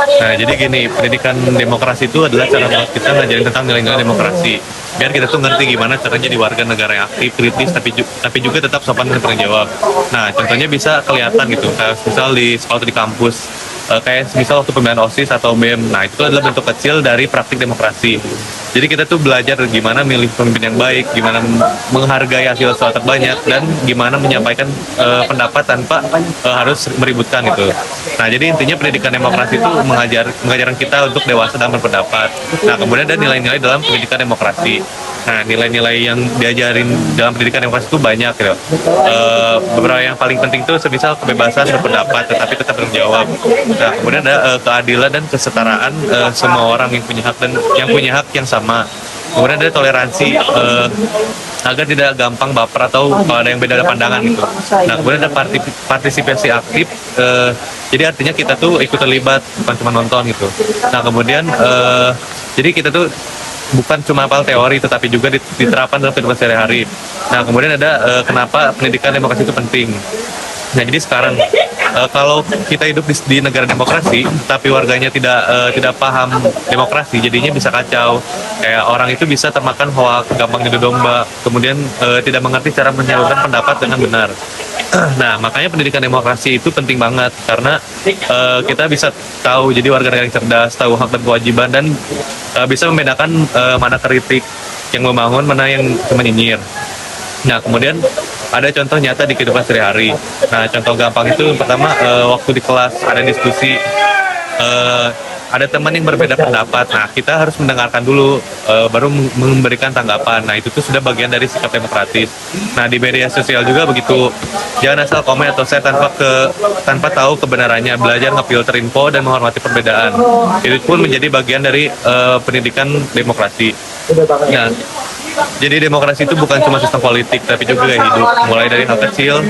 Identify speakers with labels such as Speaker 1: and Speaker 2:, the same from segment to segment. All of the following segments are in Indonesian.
Speaker 1: Nah, jadi gini, pendidikan demokrasi itu adalah cara buat kita ngajarin tentang nilai-nilai demokrasi. Biar kita tuh ngerti gimana cara jadi warga negara yang aktif, kritis, tapi juga tetap sopan dan bertanggung jawab. Nah, contohnya bisa kelihatan gitu, kayak misal di sekolah atau di kampus. Kayak misal waktu pemilihan OSIS atau BEM. Nah, itu adalah bentuk kecil dari praktik demokrasi. Jadi kita tuh belajar gimana milih pemimpin yang baik, gimana menghargai hasil suara terbanyak, dan gimana menyampaikan pendapat tanpa harus meributkan gitu. Nah, jadi intinya pendidikan demokrasi itu mengajarkan kita untuk dewasa dalam berpendapat. Nah, kemudian ada nilai-nilai dalam pendidikan demokrasi. Nah, nilai-nilai yang diajarin dalam pendidikan demokrasi itu banyak gitu. Beberapa yang paling penting itu semisal kebebasan berpendapat, tetapi tetap bertanggung jawab. Nah, kemudian ada keadilan dan kesetaraan semua orang yang punya hak dan yang punya hak yang sama. Kemudian ada toleransi agar tidak gampang baper atau kalau ada yang beda pandangan gitu. Nah, kemudian ada partisipasi aktif. Jadi artinya kita tuh ikut terlibat, bukan cuma nonton gitu. Nah, kemudian jadi kita tuh bukan cuma hafal teori, tetapi juga diterapkan dalam kehidupan sehari-hari. Nah, kemudian ada kenapa pendidikan demokrasi itu penting. Nah, jadi sekarang kalau kita hidup di negara demokrasi, tapi warganya tidak paham demokrasi, jadinya bisa kacau. Kayak orang itu bisa termakan hoak, gampang jadi domba, kemudian tidak mengerti cara menyalurkan pendapat dengan benar. Nah, makanya pendidikan demokrasi itu penting banget karena kita bisa tahu jadi warga negara yang cerdas, tahu hak dan kewajiban, dan bisa membedakan mana kritik yang membangun, mana yang cuma nyinyir. Nah, kemudian ada contoh nyata di kehidupan sehari-hari. Nah, contoh gampang itu pertama waktu di kelas ada diskusi, ada teman yang berbeda pendapat. Nah, kita harus mendengarkan dulu, baru memberikan tanggapan. Nah, itu tuh sudah bagian dari sikap demokratis. Nah, di media sosial juga begitu. Jangan asal komen atau share tanpa tahu kebenarannya. Belajar ngefilter info dan menghormati perbedaan. Itu pun menjadi bagian dari pendidikan demokrasi. Nah, jadi demokrasi itu bukan cuma sistem politik, tapi juga gaya hidup. Mulai dari hal kecil,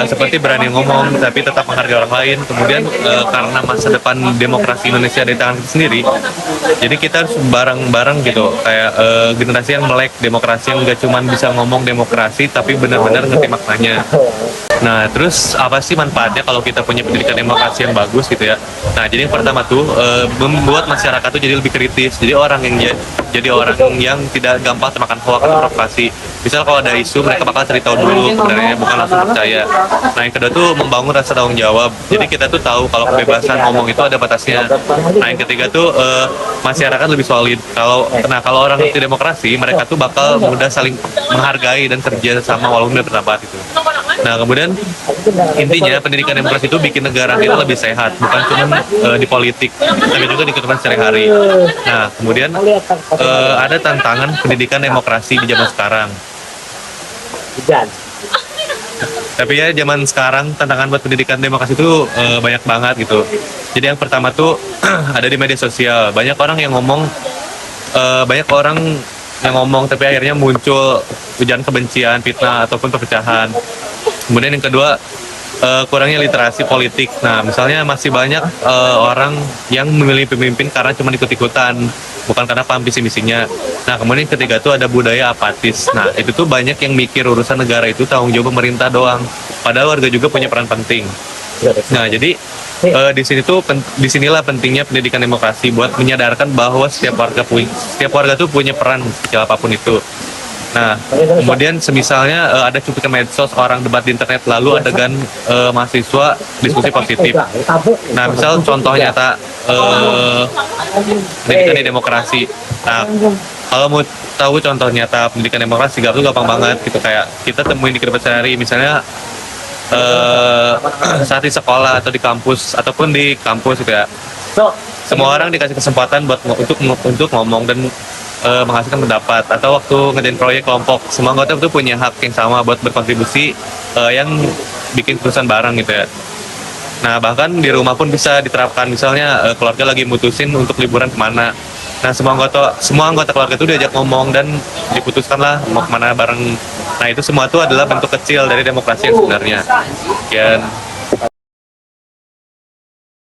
Speaker 1: seperti berani ngomong, tapi tetap menghargai orang lain. Kemudian karena masa depan demokrasi Indonesia di tangan kita sendiri, jadi kita harus bareng-bareng gitu. Kayak generasi yang melek demokrasi, yang nggak cuma bisa ngomong demokrasi, tapi benar-benar ngerti maknanya. Nah, terus apa sih manfaatnya kalau kita punya pendidikan demokrasi yang bagus gitu ya? Nah, jadi yang pertama tuh membuat masyarakat tuh jadi lebih kritis. Jadi orang yang tidak gampang termakan hoak atau provokasi. Misal kalau ada isu, mereka bakal cari tahu dulu sebenarnya, bukan langsung percaya. Nah, yang kedua tuh membangun rasa tanggung jawab. Jadi kita tuh tahu kalau kebebasan ngomong itu ada batasnya. Nah, yang ketiga tuh masyarakat lebih solid. Kalau orang ngerti demokrasi, mereka tuh bakal mudah saling menghargai dan kerja sama walaupun berpendapat itu. Nah, kemudian intinya pendidikan demokrasi itu bikin negara kita lebih sehat, bukan cuma di politik, tapi juga di kehidupan sehari-hari. Nah, kemudian ada tantangan pendidikan demokrasi di zaman sekarang. Tapi ya zaman sekarang tantangan buat pendidikan demokrasi itu banyak banget gitu. Jadi yang pertama tuh ada di media sosial. Banyak orang yang ngomong tapi akhirnya muncul ujaran kebencian, fitnah ataupun perpecahan. Kemudian yang kedua kurangnya literasi politik. Nah, misalnya masih banyak orang yang memilih pemimpin karena cuma ikut-ikutan, bukan karena paham visi misinya. Nah, kemudian yang ketiga itu ada budaya apatis. Nah, itu tuh banyak yang mikir urusan negara itu tanggung jawab pemerintah doang. Padahal warga juga punya peran penting. Nah, jadi di sinilah pentingnya pendidikan demokrasi buat menyadarkan bahwa setiap warga tuh punya peran kecil apapun itu. Nah, kemudian semisalnya ada cuplikan medsos orang debat di internet, lalu adegan mahasiswa diskusi positif. Nah, misal contoh nyata pendidikan di demokrasi. Nah, kalau mau tahu contoh nyata pendidikan demokrasi, gampang banget gitu. Kayak kita temuin di kehidupan sehari, misalnya saat di sekolah atau di kampus ataupun di kampus gitu ya. Semua orang dikasih kesempatan untuk ngomong dan menghasilkan pendapat, atau waktu ngerjain proyek kelompok, semua anggota itu punya hak yang sama buat berkontribusi yang bikin keputusan bareng gitu ya. Nah, bahkan di rumah pun bisa diterapkan, misalnya keluarga lagi mutusin untuk liburan kemana. Nah, semua anggota keluarga itu diajak ngomong dan diputuskanlah mau kemana bareng. Nah, itu semua itu adalah bentuk kecil dari demokrasi yang sebenarnya. Sekian.